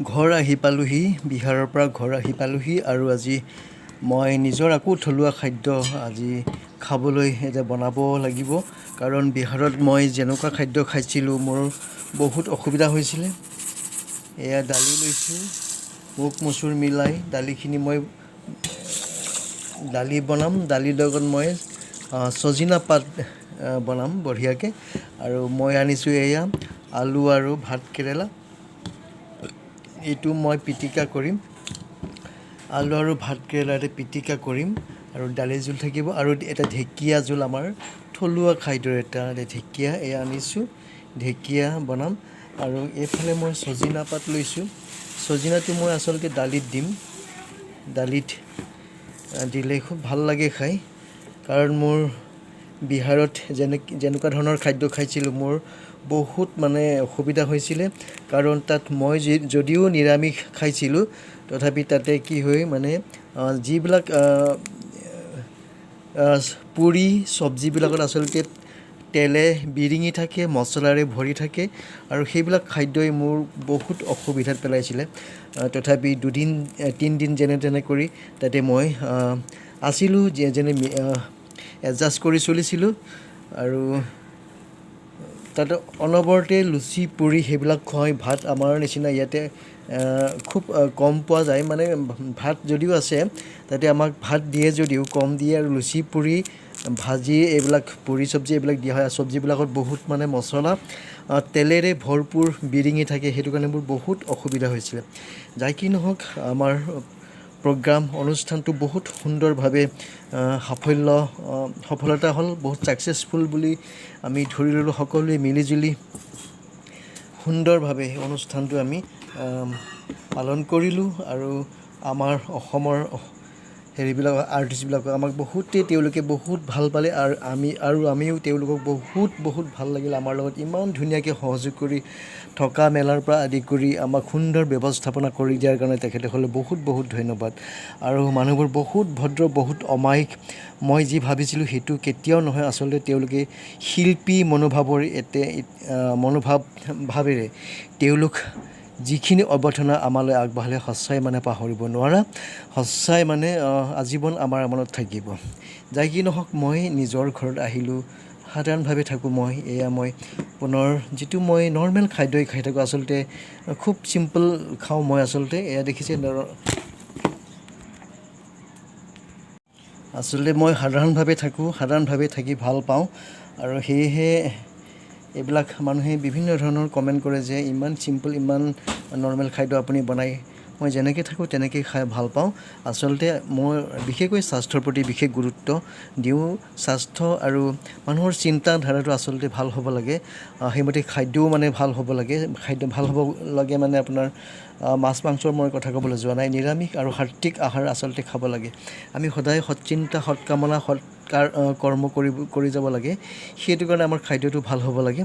ঘৰ আহি পালোহি বিহাৰৰ পৰা ঘৰ আহি পালোহি আৰু আজি মই নিজৰ আকৌ থলুৱা খাদ্য আজি খাবলৈ এতিয়া বনাব লাগিব কাৰণ বিহাৰত মই যেনেকুৱা খাদ্য খাইছিলোঁ মোৰ বহুত অসুবিধা হৈছিলে এয়া দালি লৈছোঁ মুগ মচুৰ মিলাই দালিখিনি মই দালি বনাম দালিৰ লগত মই ছজিনা পাত বনাম বঢ়িয়াকৈ আৰু মই আনিছোঁ এয়া আলু আৰু ভাত কেৰেলা এইটো মই পিটিকা কৰিম আলু আৰু ভাত কেৰেলাৰে পিটিকা কৰিম আৰু দালি জোল থাকিব আৰু এটা ঢেকীয়া জোল আমাৰ থলুৱা খাদ্যৰ এটা ঢেকীয়া এয়া আনিছোঁ ঢেকীয়া বনাম আৰু এইফালে মই ছজিনা পাত লৈছোঁ ছজিনাটো মই আচলতে দালিত দিম দালিত দিলে খুব ভাল লাগে খাই কাৰণ মোৰ বিহাৰত যেনেকুৱা ধৰণৰ খাদ্য খাইছিলোঁ মোৰ বহুত মানে অসুবিধা হৈছিলে কাৰণ তাত মই যদিও নিৰামিষ খাইছিলোঁ তথাপি তাতে কি হয় মানে যিবিলাক পুৰি চব্জিবিলাকত আচলতে তেলে বিৰিঙি থাকে মছলাৰে ভৰি থাকে আৰু সেইবিলাক খাদ্যই মোৰ বহুত অসুবিধাত পেলাইছিলে তথাপি দুদিন তিনিদিন যেনে তেনে কৰি তাতে মই আছিলোঁ যেনে এডজাষ্ট কৰি চলিছিলোঁ আৰু তাতে অনবৰতে লুচি পুৰি সেইবিলাক খুৱাই ভাত আমাৰ নিচিনা ইয়াতে খুব কম পোৱা যায় মানে ভাত যদিও আছে তাতে আমাক ভাত দিয়ে যদিও কম দিয়ে আৰু লুচি পুৰি ভাজি এইবিলাক পুৰি চব্জি এইবিলাক দিয়া হয় চব্জিবিলাকত বহুত মানে মছলা তেলেৰে ভৰপূৰ বিৰিঙি থাকে সেইটো কাৰণে মোৰ বহুত অসুবিধা হৈছিলে যাই কি নহওক আমাৰ প্ৰগ্ৰাম অনুষ্ঠানটো বহুত সুন্দৰভাৱে সফলতা হ'ল বহুত ছাকচেছফুল বুলি আমি ধৰি ল'লোঁ সকলোৱে মিলিজুলি সুন্দৰভাৱে অনুষ্ঠানটো আমি পালন কৰিলোঁ আৰু আমাৰ অসমৰ হেৰিবিলাক আৰ্টিষ্টবিলাকক আমাক তেওঁলোকে বহুত ভাল পালে আৰু আমিও তেওঁলোকক বহুত ভাল লাগিল আমাৰ লগত ইমান ধুনীয়াকৈ সহযোগ কৰি থকা মেলাৰ পৰা আদি কৰি আমাক সুন্দৰ ব্যৱস্থাপনা কৰি দিয়াৰ কাৰণে তেখেতসকলে বহুত ধন্যবাদ আৰু মানুহবোৰ বহুত ভদ্ৰ বহুত অমায়িক মই যি ভাবিছিলোঁ সেইটো কেতিয়াও নহয় আচলতে তেওঁলোকে শিল্পী মনোভাৱেৰে তেওঁলোক যিখিনি অৱদান আমালৈ আগবঢ়ালে সঁচাই মানে পাহৰিব নোৱাৰা সঁচাই মানে আজীৱন আমাৰ মনত থাকিব যাই কি নহওক মই নিজৰ ঘৰত আহিলোঁ সাধাৰণভাৱে থাকোঁ মই পুনৰ যিটো মই নৰ্মেল খাদ্যই খাই থাকোঁ আচলতে খুব চিম্পল খাওঁ মই আচলতে এয়া দেখিছে আচলতে মই সাধাৰণভাৱে থাকোঁ সাধাৰণভাৱে থাকি ভাল পাওঁ আৰু সেয়েহে এইবিলাক মানুহে বিভিন্ন ধৰণৰ কমেণ্ট কৰে যে ইমান চিম্পল ইমান নৰ্মেল খাদ্য আপুনি বনাই মই যেনেকৈ থাকোঁ তেনেকৈ খাই ভাল পাওঁ আচলতে মই বিশেষকৈ স্বাস্থ্যৰ প্ৰতি বিশেষ গুৰুত্ব দিওঁ স্বাস্থ্য আৰু মানুহৰ চিন্তাধাৰাটো আচলতে ভাল হ'ব লাগে সেইমতে খাদ্যও মানে ভাল হ'ব লাগে খাদ্য ভাল হ'ব লাগে মানে আপোনাৰ মাছ মাংসৰ মই কথা ক'বলৈ যোৱা নাই নিৰামিষ আৰু সাত্বিক আহাৰ আচলতে খাব লাগে আমি সদায় সৎচিন্তা সৎকামনা কৰ্ম কৰি যাব লাগে সেইটো কাৰণে আমাৰ খাদ্যটো ভাল হ'ব লাগে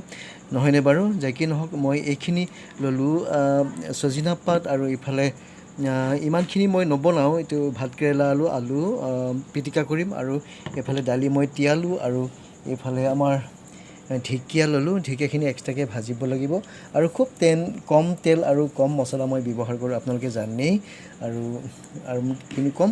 নহয়নে বাৰু যাই কি নহওক মই এইখিনি ল'লোঁ ছজিনা পাত আৰু ইফালে ইমানখিনি মই নবনাওঁ এইটো ভাত কেৰেলা আলু পিটিকা কৰিম আৰু এইফালে দালি মই তিয়ালোঁ আৰু এইফালে আমাৰ ঢেকীয়া ল'লোঁ ঢেকীয়াখিনি এক্সট্ৰাকৈ ভাজিব লাগিব আৰু খুব কম তেল আৰু কম মছলা মই ব্যৱহাৰ কৰোঁ আপোনালোকে জানেই আৰু কিনো ক'ম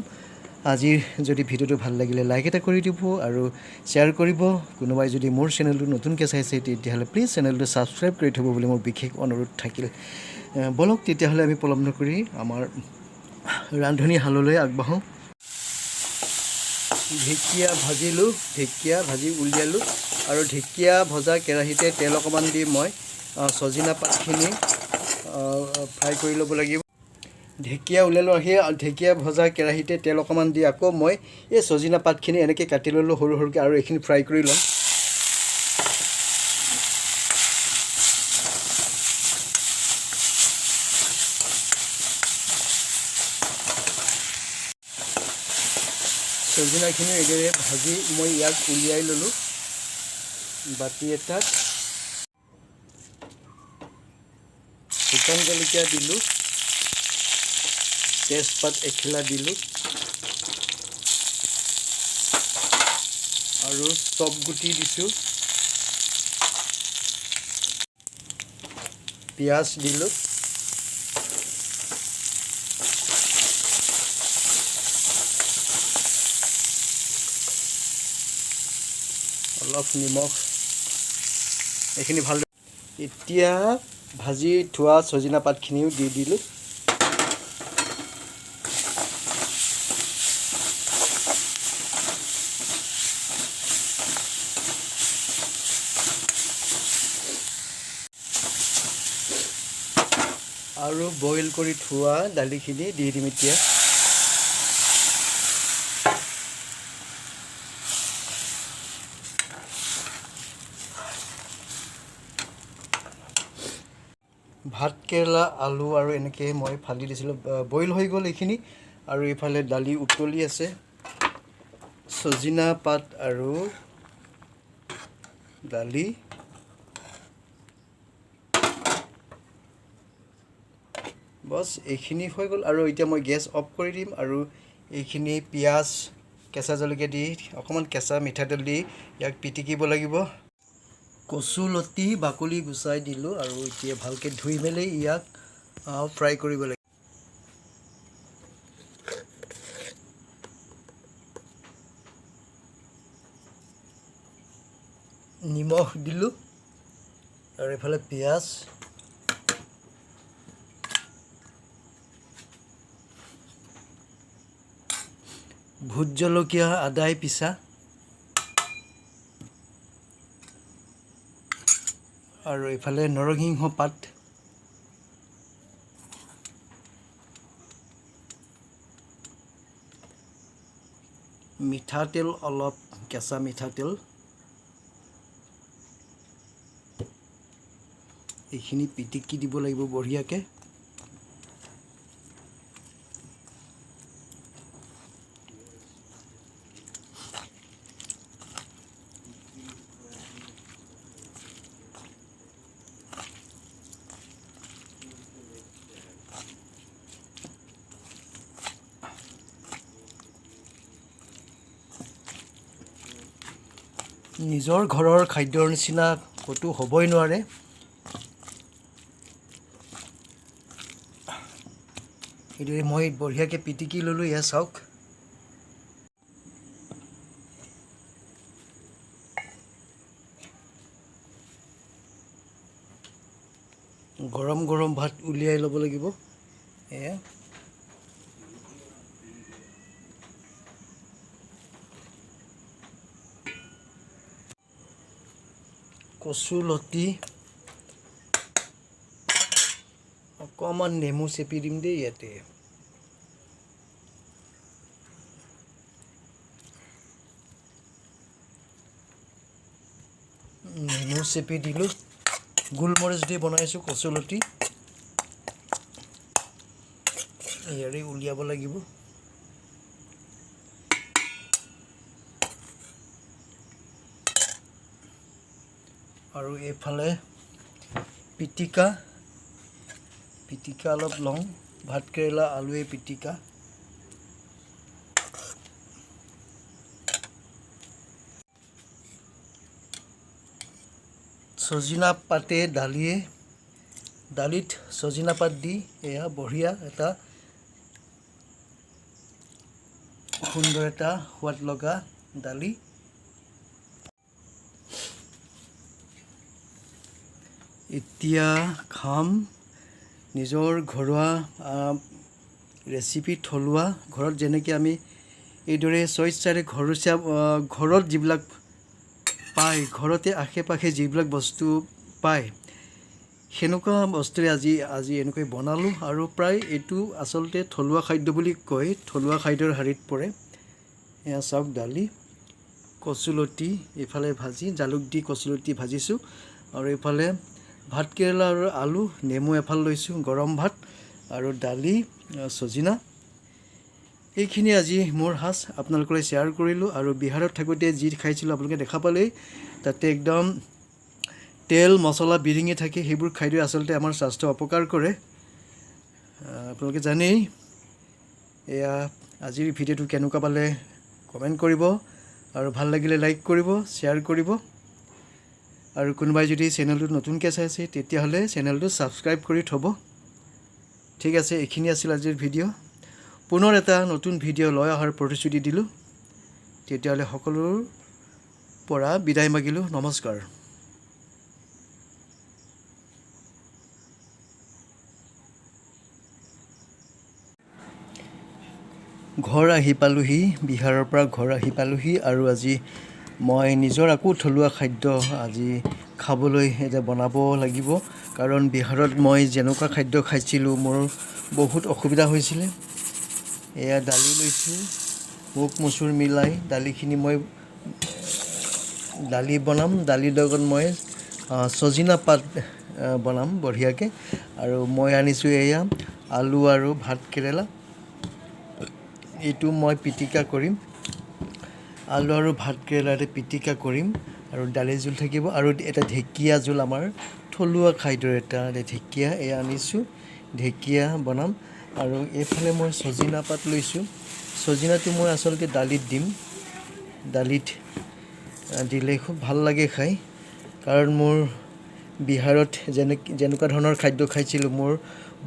আজিৰ যদি ভিডিঅ'টো ভাল লাগিলে লাইক এটা কৰি দিব আৰু শ্বেয়াৰ কৰিব কোনোবাই যদি মোৰ চেনেলটো নতুনকৈ চাইছে তেতিয়াহ'লে প্লিজ চেনেলটো ছাবস্ক্ৰাইব কৰি থ'ব বুলি মোৰ বিশেষ অনুৰোধ থাকিল ব'লক তেতিয়াহ'লে আমি পলম নকৰি আমাৰ ৰান্ধনি শাললৈ আগবাঢ়োঁ ঢেকীয়া ভাজিলোঁ ঢেকীয়া ভাজি উলিয়ালোঁ আৰু ঢেকীয়া ভজা কেৰাহীতে তেল অকণমান দি মই ছজিনা পাতখিনি ফ্ৰাই কৰি ল'ব লাগিব ঢেকীয়া উলিয়ালোঁ সেই ঢেকীয়া ভজা কেৰাহীতে তেল অকণমান দি আকৌ মই এই ছজিনা পাতখিনি এনেকৈ কাটি ল'লোঁ সৰু সৰুকৈ আৰু এইখিনি ফ্ৰাই কৰি ল'ম ছজিনাখিনি এইদৰে ভাজি মই ইয়াক উলিয়াই ল'লোঁ বাতি এটাত শুকান জলকীয়া দিলোঁ তেজপাত এখিলা দিলোঁ আৰু চপ গুটি দিছোঁ পিঁয়াজ দিলোঁ নিমখ এইখিনি ভাল এতিয়া ভাজি থোৱা সজিনা পাতখিনিও দি দিলোঁ আৰু বইল কৰি থোৱা দালিখিনি দি দিম এতিয়া ভাত কেৰেলা আলু আৰু এনেকৈ মই ফালি দিছিলোঁ বইল হৈ গ'ল এইখিনি আৰু এইফালে দালি উতলি আছে সজিনা পাত আৰু দালি বস এইখিনি হৈ গ'ল আৰু এতিয়া মই গেছ অফ কৰি দিম আৰু এইখিনি পিঁয়াজ কেঁচা জলকীয়া দি অকণমান কেঁচা মিঠাতেল দি ইয়াক পিটিকিব লাগিব কচু লতি বাকলি গুচাই দিলোঁ আৰু এতিয়া ভালকৈ ধুই মেলি ইয়াক ফ্ৰাই কৰিব লাগিব নিমখ দিলোঁ আৰু এইফালে পিঁয়াজ ভোট জলকীয়া আদাই পিছা আৰু এইফালে নৰসিংহ পাত মিঠাতেল অলপ কেঁচা মিঠাতেল এইখিনি পিটিকি দিব লাগিব বঢ়িয়াকৈ নিজৰ ঘৰৰ খাদ্যৰ নিচিনা ক'তো হ'বই নোৱাৰে এইদৰে মই বঢ়িয়াকৈ পিটিকি ল'লোঁ এয়া চাওক গৰম গৰম ভাত উলিয়াই ল'ব লাগিব এয়া কচু লতি অকণমান নেমু চেপি দিম দেই ইয়াতে নেমু চেপি দিলোঁ গোলমৰিচ দি বনাইছোঁ কচু লতি ইয়াৰে উলিয়াব লাগিব আৰু এইফালে পিটিকা অলপ লওঁ ভাত কেৰেলা আলুৱে পিটিকা সজিনা পাতে দালিত সজিনা পাত দি এয়া বঢ়িয়া এটা সুন্দৰ এটা সোৱাদ লগা দালি এতিয়া খাম নিজৰ ঘৰুৱা ৰেচিপি থলুৱা ঘৰত যেনেকৈ আমি এইদৰে স্বেচ্ছাৰে ঘৰত যিবিলাক পায় ঘৰতে আশে পাশে যিবিলাক বস্তু পায় সেনেকুৱা বস্তুৰে আজি এনেকৈ বনালোঁ আৰু প্ৰায় এইটো আচলতে থলুৱা খাদ্য বুলি কয় থলুৱা খাদ্যৰ শাৰীত পৰে এয়া চাওক দালি কচুলতি এইফালে ভাজি জালুক দি কচুলতি ভাজিছোঁ আৰু এইফালে ভাত কেৰেলা আৰু আলু নেমু এফাল লৈছোঁ গৰম ভাত আৰু দালি সজিনা এইখিনি আজি মোৰ সাজ আপোনালোকৰ শ্বেয়াৰ কৰিলোঁ আৰু বিহাৰত থাকোঁতে যি খাইছিলোঁ আপোনালোকে দেখা পালেই তাতে একদম তেল মছলা বিৰিঙি থাকে সেইবোৰ খাদ্যই আচলতে আমাৰ স্বাস্থ্য অপকাৰ কৰে আপোনালোকে জানেই এয়া আজিৰ ভিডিঅ'টো কেনেকুৱা পালে কমেণ্ট কৰিব আৰু ভাল লাগিলে লাইক কৰিব শ্বেয়াৰ কৰিব আৰু কোনোবাই যদি চেনেলটো নতুনকৈ চাইছে তেতিয়াহ'লে চেনেলটো ছাবস্ক্ৰাইব কৰি থ'ব ঠিক আছে এইখিনি আছিল আজিৰ ভিডিঅ' পুনৰ এটা নতুন ভিডিঅ' লৈ অহাৰ প্ৰতিশ্ৰুতি দিলোঁ তেতিয়াহ'লে সকলোৰ পৰা বিদায় মাগিলোঁ নমস্কাৰ। ঘৰ আহি পালোহি, বিহাৰৰ পৰা ঘৰ আহি পালোহি আৰু আজি মই নিজৰ আকৌ থলুৱা খাদ্য আজি খাবলৈ এতিয়া বনাব লাগিব। কাৰণ বিহাৰত মই যেনেকুৱা খাদ্য খাইছিলোঁ মোৰ বহুত অসুবিধা হৈছিলে। এয়া দালি লৈছোঁ, মুগ মচুৰ মিলাই দালিখিনি মই দালি বনাম। দালিৰ লগত মই ছজিনা পাত বনাম বঢ়িয়াকৈ। আৰু মই আনিছোঁ এয়া আলু আৰু ভাত কেৰেলা। এইটো মই পিটিকা কৰিম, আলু আৰু ভাত কেৰেলাৰে পিটিকা কৰিম আৰু দালি জোল থাকিব আৰু এটা ঢেকীয়া জোল আমাৰ থলুৱা খাদ্যৰ এটা ঢেকীয়া এয়া আনিছোঁ, ঢেকীয়া বনাম। আৰু এইফালে মই ছজিনা পাত লৈছোঁ। ছজিনাটো মই আচলতে দালিত দিম, দালিত দিলে খুব ভাল লাগে খাই। কাৰণ মোৰ বিহাৰত যেনেকুৱা ধৰণৰ খাদ্য খাইছিলোঁ মোৰ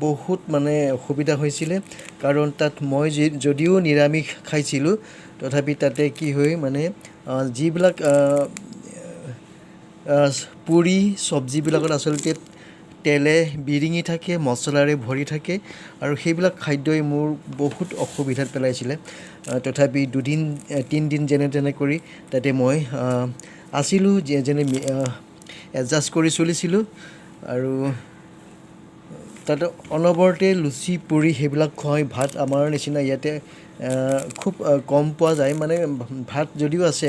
বহুত মানে অসুবিধা হৈছিলে। কাৰণ তাত মই যদিও নিৰামিষ খাইছিলোঁ তথাপি তাতে কি হয় মানে যিবিলাক পুৰি চব্জিবিলাকত আচলতে তেলে বিৰিঙি থাকে, মছলাৰে ভৰি থাকে আৰু সেইবিলাক খাদ্যই মোৰ বহুত অসুবিধাত পেলাইছিলে। তথাপি 2-3 দিন যেনে তেনে কৰি তাতে মই আছিলোঁ, যেনে এডজাষ্ট কৰি চলিছিলোঁ। আৰু তাতে অনবৰতে লুচি পুৰি সেইবিলাক খুৱাই, ভাত আমাৰ নিচিনা ইয়াতে খুব কম পোৱা যায়। মানে ভাত যদিও আছে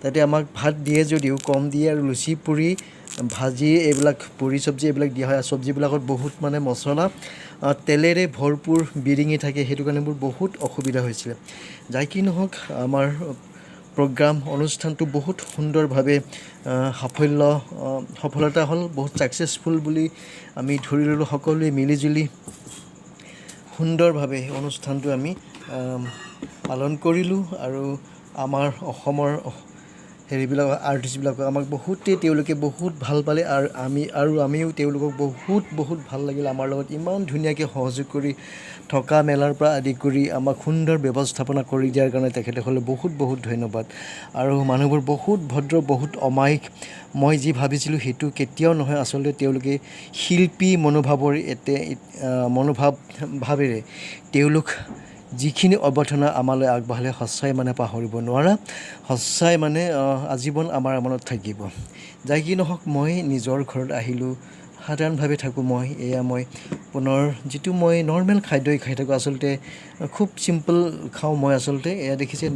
তাতে আমাক ভাত দিয়ে যদিও কম দিয়ে আৰু লুচি পুৰি ভাজি এইবিলাক পুৰি চব্জি এইবিলাক দিয়া হয়। আৰু চব্জিবিলাকত বহুত মানে মছলা তেলেৰে ভৰপূৰ বিৰিঙি থাকে, সেইটো কাৰণে মোৰ বহুত অসুবিধা হৈছিলে। যাই কি নহওক আমাৰ প্ৰগ্ৰাম অনুষ্ঠানটো বহুত সুন্দৰভাৱে সফলতা হ'ল, বহুত ছাকচেছফুল বুলি আমি ধৰি ল'লোঁ। সকলোৱে মিলিজুলি সুন্দৰভাৱে অনুষ্ঠানটো আমি পালন কৰিলোঁ। আৰু আমাৰ অসমৰ হেৰিবিলাক আৰ্টিষ্টবিলাকক আমাক তেওঁলোকে বহুত ভাল পালে আৰু আমিও তেওঁলোকক বহুত ভাল লাগিল। আমাৰ লগত ইমান ধুনীয়াকৈ সহযোগ কৰি থকা মেলাৰ পৰা আদি কৰি আমাক সুন্দৰ ব্যৱস্থাপনা কৰি দিয়াৰ কাৰণে তেখেতসকলে বহুত ধন্যবাদ। আৰু মানুহবোৰ বহুত ভদ্ৰ, বহুত অমায়িক। মই যি ভাবিছিলোঁ সেইটো কেতিয়াও নহয়। আচলতে তেওঁলোকে শিল্পী মনোভাৱেৰে তেওঁলোক যিখিনি অৱদান আমালৈ আগবঢ়ালে সঁচাই মানে পাহৰিব নোৱাৰা, সঁচাই মানে আজীৱন আমাৰ মনত থাকিব। যাই কি নহওক মই নিজৰ ঘৰত আহিলোঁ, সাধাৰণভাৱে থাকোঁ মই। এয়া মই পুনৰ যিটো মই নৰ্মেল খাদ্যই খাই থাকোঁ, আচলতে খুব চিম্পল খাওঁ মই আচলতে। এয়া দেখিছে